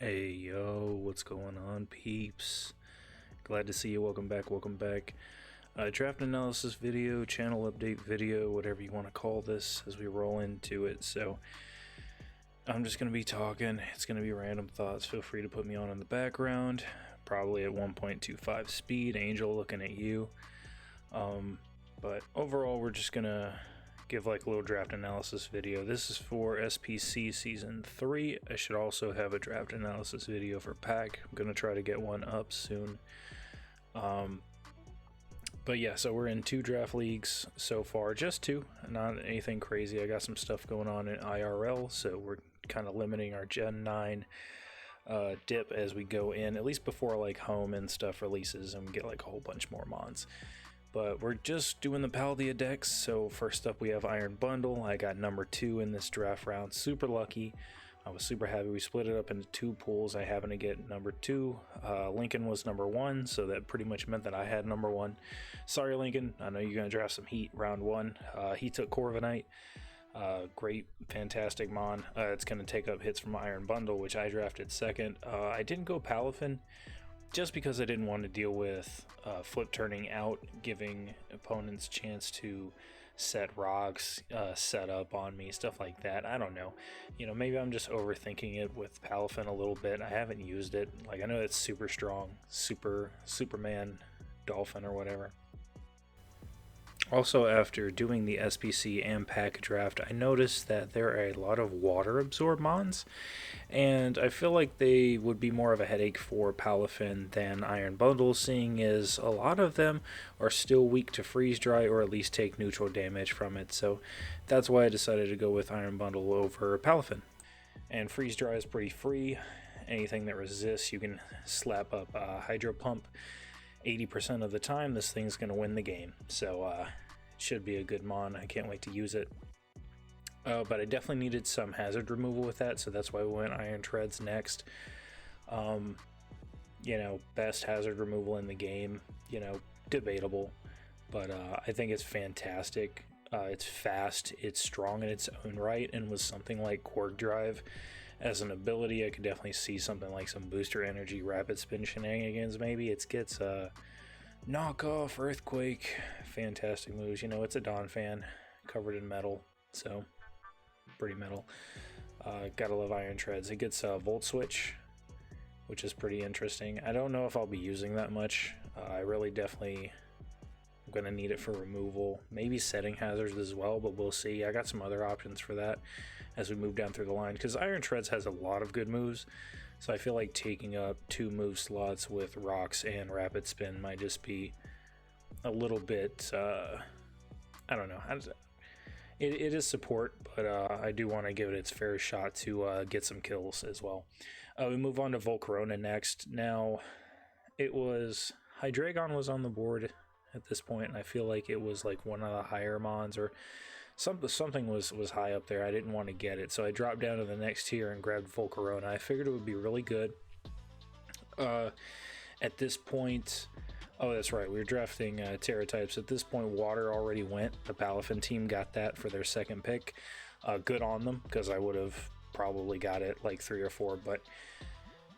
Hey yo, what's going on, peeps? Glad to see you. Welcome back. Draft analysis video, channel update video, whatever you want to call this as we roll into it. So I'm just going to be talking. It's going to be random thoughts. Feel free to put me on in the background, probably at 1.25 speed. Angel looking at you. But overall, we're just going to give like a little draft analysis video. This is for SPC season 3. I should also have a draft analysis video for pack. I'm gonna try to get one up soon. But yeah, so we're in 2 draft leagues so far, just 2, not anything crazy. I got some stuff going on in IRL, so we're kind of limiting our Gen 9 dip as we go in, at least before like home and stuff releases and we get like a whole bunch more mods. But we're just doing the Paldea decks. So first up we have Iron Bundle. I got number 2 in this draft round. Super lucky. I was super happy. We split it up into 2 pools. I happened to get number 2. Lincoln was number 1, so that pretty much meant that I had number 1. Sorry, Lincoln. I know you're going to draft some heat round 1. He took Corviknight. Great, fantastic mon. It's going to take up hits from Iron Bundle, which I drafted second. I didn't go Palafin, just because I didn't want to deal with flip turning out, giving opponents chance to set rocks, set up on me, stuff like that. I don't know. You know, maybe I'm just overthinking it with Palafin a little bit. I haven't used it. Like, I know it's super strong, Superman Dolphin or whatever. Also, after doing the SPC and pack draft, I noticed that there are a lot of water absorb mons, and I feel like they would be more of a headache for Palafin than Iron Bundle, seeing as a lot of them are still weak to freeze dry or at least take neutral damage from it. So that's why I decided to go with Iron Bundle over Palafin. And freeze dry is pretty free. Anything that resists, you can slap up Hydro Pump. 80% of the time this thing's going to win the game, so it should be a good mon. I can't wait to use it. But I definitely needed some hazard removal with that, so that's why we went Iron Treads next. You know, best hazard removal in the game, you know, debatable, but I think it's fantastic. It's fast, it's strong in its own right, and with something like Quark Drive as an ability, I could definitely see something like some booster energy, rapid spin shenanigans. Maybe it gets knock off, earthquake, fantastic moves. You know, it's a Dawn fan covered in metal, so pretty metal. Gotta love Iron Treads. It gets Volt Switch, which is pretty interesting. I don't know if I'll be using that much. I really definitely am gonna need it for removal, maybe setting hazards as well, but we'll see. I got some other options for that as we move down through the line, because Iron Treads has a lot of good moves, so I feel like taking up 2 move slots with rocks and rapid spin might just be a little bit I don't know. It is support, but I do want to give it its fair shot to get some kills as well. We move on to Volcarona next. Now, it was Hydreigon was on the board at this point, and I feel like it was like one of the higher mons, or something was high up there. I didn't want to get it, so I dropped down to the next tier and grabbed Volcarona. I figured it would be really good. At this point, oh, that's right, we were drafting Terra types. At this point, water already went. The Palafin team got that for their second pick. Good on them, because I would have probably got it like 3 or 4, but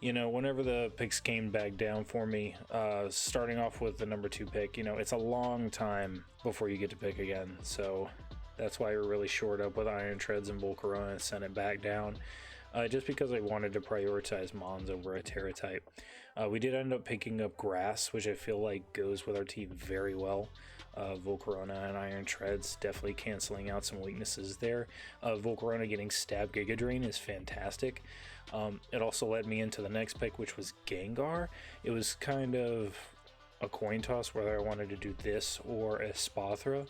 you know, whenever the picks came back down for me, starting off with the number 2 pick, you know, it's a long time before you get to pick again, so that's why we're really short up with Iron Treads and Volcarona and sent it back down, just because I wanted to prioritize mons over a Terra type. We did end up picking up Grass, which I feel like goes with our team very well. Volcarona and Iron Treads definitely canceling out some weaknesses there. Volcarona getting Stab Giga Drain is fantastic. It also led me into the next pick, which was Gengar. It was kind of a coin toss whether I wanted to do this or a Spathra,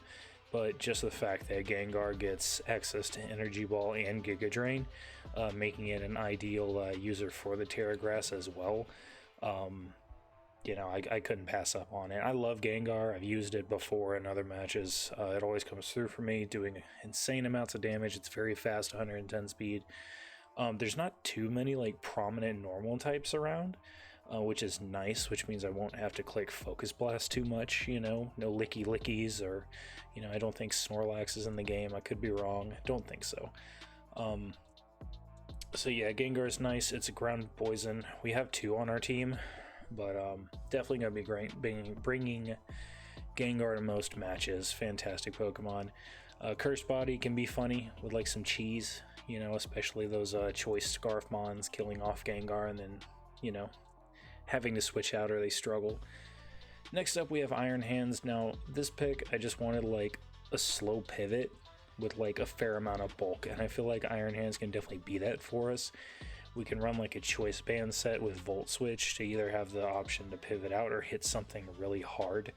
but just the fact that Gengar gets access to Energy Ball and Giga Drain, making it an ideal user for the Terra Grass as well. You know, I couldn't pass up on it. I love Gengar. I've used it before in other matches. It always comes through for me, doing insane amounts of damage. It's very fast, 110 speed. There's not too many like prominent normal types around, which is nice, which means I won't have to click Focus Blast too much, you know, no Licky Lickies, or, you know, I don't think Snorlax is in the game. I could be wrong. I don't think so. So yeah, Gengar's nice. It's a ground poison. We have 2 on our team, but definitely gonna be great bringing Gengar to most matches. Fantastic Pokemon. Cursed Body can be funny with like some cheese, you know, especially those choice Scarf Mons killing off Gengar and then, you know, having to switch out or they struggle. Next up we have Iron Hands. Now this pick I just wanted like a slow pivot with like a fair amount of bulk, and I feel like Iron Hands can definitely be that for us. We can run like a choice band set with Volt Switch to either have the option to pivot out or hit something really hard.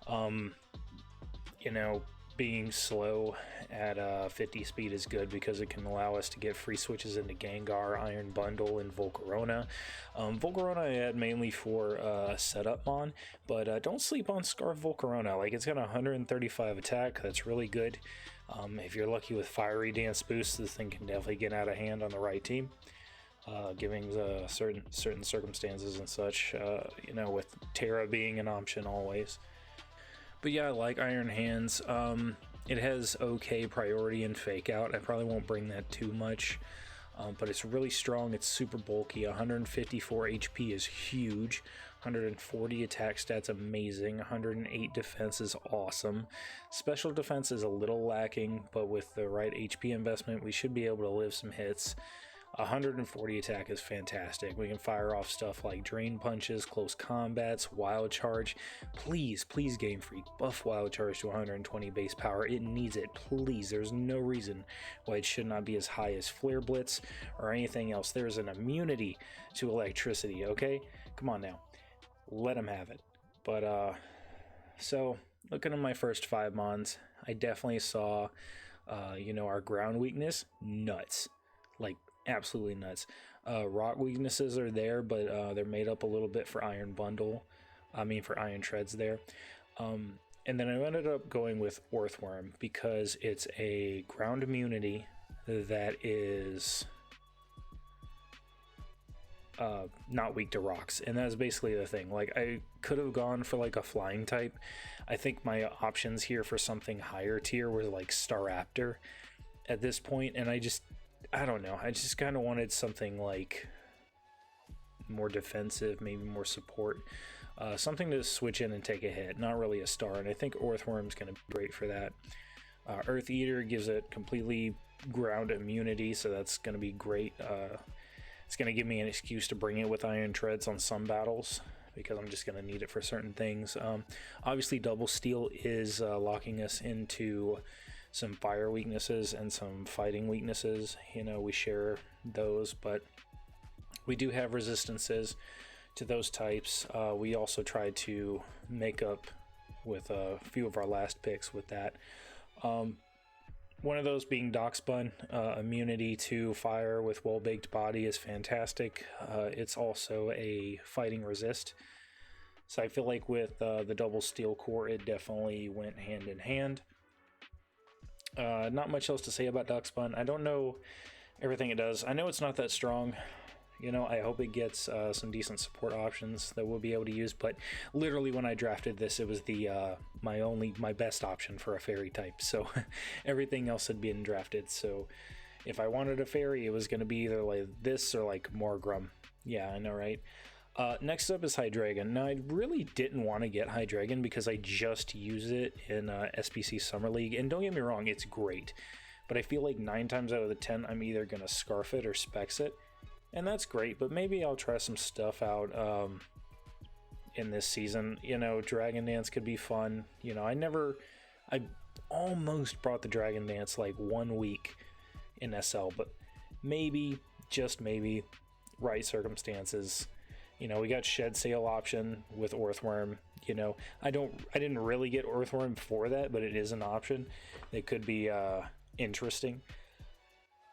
You know, being slow at 50 speed is good because it can allow us to get free switches into Gengar, Iron Bundle, and Volcarona. Volcarona I had mainly for setup mon, but don't sleep on Scarf Volcarona. Like, it's got 135 attack, that's really good. If you're lucky with Fiery Dance boost, this thing can definitely get out of hand on the right team. Giving certain circumstances and such, you know, with Terra being an option always. But yeah, I like Iron Hands. It has okay priority and fake out. I probably won't bring that too much, but it's really strong. It's super bulky. 154 HP is huge. 140 attack stats amazing. 108 defense is awesome. Special defense is a little lacking, but with the right HP investment, we should be able to live some hits. 140 attack is fantastic. We can fire off stuff like Drain Punches, Close Combats, Wild Charge. Please, Game Freak, buff Wild Charge to 120 base power. It needs it, please. There's no reason why it should not be as high as Flare Blitz or anything else. There's an immunity to electricity, okay? Come on now. Let him have it. But, so, looking at my first 5 mons, I definitely saw, you know, our ground weakness, nuts. Like, absolutely nuts. Rock weaknesses are there, but they're made up a little bit for Iron Bundle. For Iron Treads there. And then I ended up going with Earthworm because it's a ground immunity that is not weak to rocks, and that's basically the thing. Like, I could have gone for like a flying type. I think my options here for something higher tier was like Staraptor at this point, and I don't know, I just kind of wanted something like more defensive, maybe more support, something to switch in and take a hit, not really a star, and I think Earthworm's going to be great for that. Earth Eater gives it completely ground immunity, so that's going to be great. It's going to give me an excuse to bring it with Iron Treads on some battles, because I'm just going to need it for certain things. Obviously, Double Steel is locking us into some fire weaknesses and some fighting weaknesses. You know, we share those, but we do have resistances to those types. We also tried to make up with a few of our last picks with that. One of those being Dockspun. Immunity to fire with Well-Baked Body is fantastic. It's also a fighting resist. So I feel like with the Double Steel core, it definitely went hand in hand. Not much else to say about Dockspun. I don't know everything it does. I know it's not that strong. You know, I hope it gets some decent support options that we'll be able to use, but literally when I drafted this, it was the my best option for a fairy type, so everything else had been drafted. So if I wanted a fairy, it was going to be either like this or like Morgrum. Yeah, I know, right? Next up is Hydreigon. Now, I really didn't want to get Hydreigon because I just use it in SPC Summer League, and don't get me wrong, it's great, but I feel like 9 times out of the 10, I'm either going to Scarf it or Specs it. And that's great, but maybe I'll try some stuff out in this season. You know, Dragon Dance could be fun. You know, I almost brought the Dragon Dance like 1 week in SL, but maybe, just maybe, right circumstances. You know, we got Shed Sail option with Earthworm. You know, I didn't really get Earthworm for that, but it is an option. It could be interesting.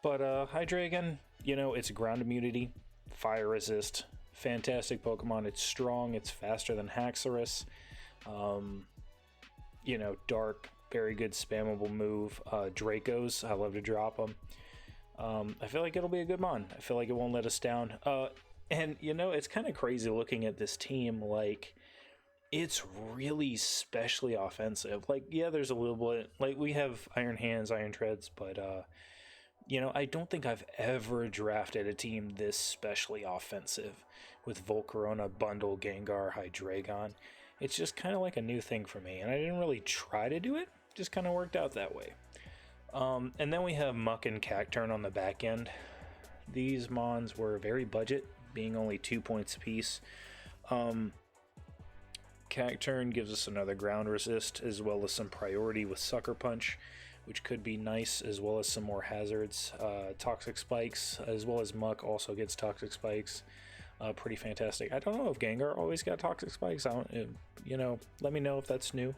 But Hydreigon, you know, it's ground immunity, fire resist, fantastic Pokemon. It's strong, it's faster than Haxorus. You know, dark, very good spammable move. Dracos, I love to drop them. I feel like it'll be a good mon. I feel like it won't let us down. And, you know, it's kind of crazy looking at this team. Like, it's really specially offensive. Like, yeah, there's a little bit, like, we have Iron Hands, Iron Treads, but You know, I don't think I've ever drafted a team this specially offensive with Volcarona, Bundle, Gengar, Hydreigon. It's just kind of like a new thing for me, and I didn't really try to do it, just kind of worked out that way. And then we have Muck and Cacturn on the back end. These mons were very budget, being only 2 points apiece. Cacturn gives us another ground resist, as well as some priority with Sucker Punch, which could be nice, as well as some more hazards. Toxic Spikes, as well as Muck also gets Toxic Spikes. Pretty fantastic. I don't know if Gengar always got Toxic Spikes. I don't, you know, let me know if that's new.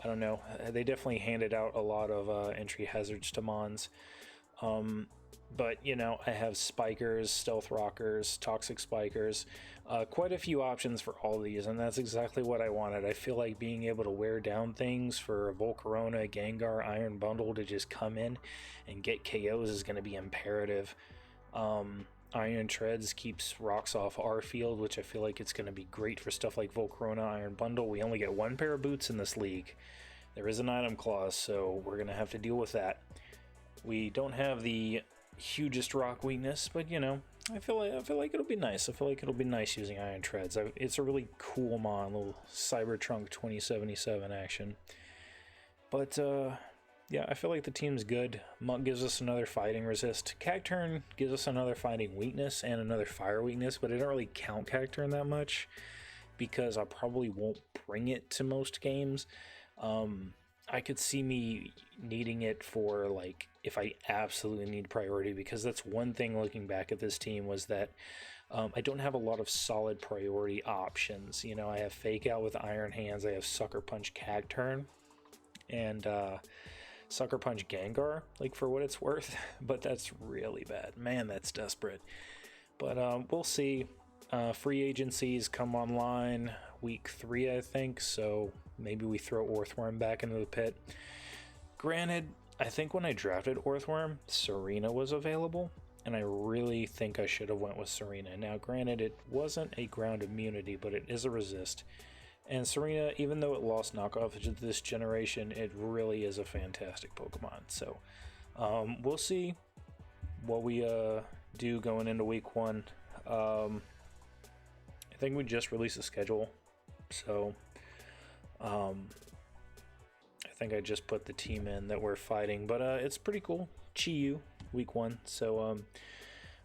I don't know. They definitely handed out a lot of entry hazards to Mons. But, you know, I have Spikers, Stealth Rockers, Toxic Spikers, quite a few options for all these, and that's exactly what I wanted. I feel like being able to wear down things for a Volcarona, Gengar, Iron Bundle to just come in and get KOs is going to be imperative. Iron Treads keeps rocks off our field, which I feel like it's going to be great for stuff like Volcarona, Iron Bundle. We only get one pair of boots in this league. There is an item clause, so we're going to have to deal with that. We don't have the hugest rock weakness, but you know, I feel like it'll be nice. I feel like it'll be nice using Iron Treads. It's a really cool mon, little Cybertrunk 2077 action. But yeah, I feel like the team's good. Muck gives us another fighting resist. Cacturn gives us another fighting weakness and another fire weakness, but I don't really count Cacturn that much because I probably won't bring it to most games. I could see me needing it for, like, if I absolutely need priority, because that's one thing looking back at this team was that I don't have a lot of solid priority options. You know, I have Fake Out with Iron Hands, I have Sucker Punch Cacturn, and Sucker Punch Gengar, like, for what it's worth, but that's really bad. Man, that's desperate. But we'll see. Free agencies come online week 3, I think, so maybe we throw Orthworm back into the pit. Granted, I think when I drafted Orthworm, Serena was available, and I really think I should have went with Serena. Now, granted, it wasn't a ground immunity, but it is a resist. And Serena, even though it lost knockoff to this generation, it really is a fantastic Pokemon. So, we'll see what we do going into week 1. I think we just released a schedule, so I think I just put the team in that we're fighting, but it's pretty cool. Chi-Yu, week 1, so I'm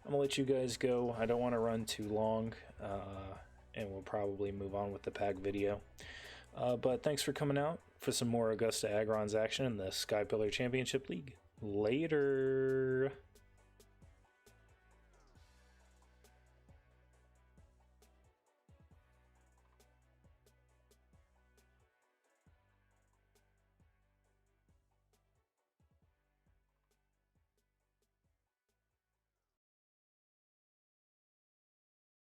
gonna let you guys go. I don't want to run too long, and we'll probably move on with the pack video. But thanks for coming out for some more Augusta Agrons action in the Sky Pillar Championship League. Later!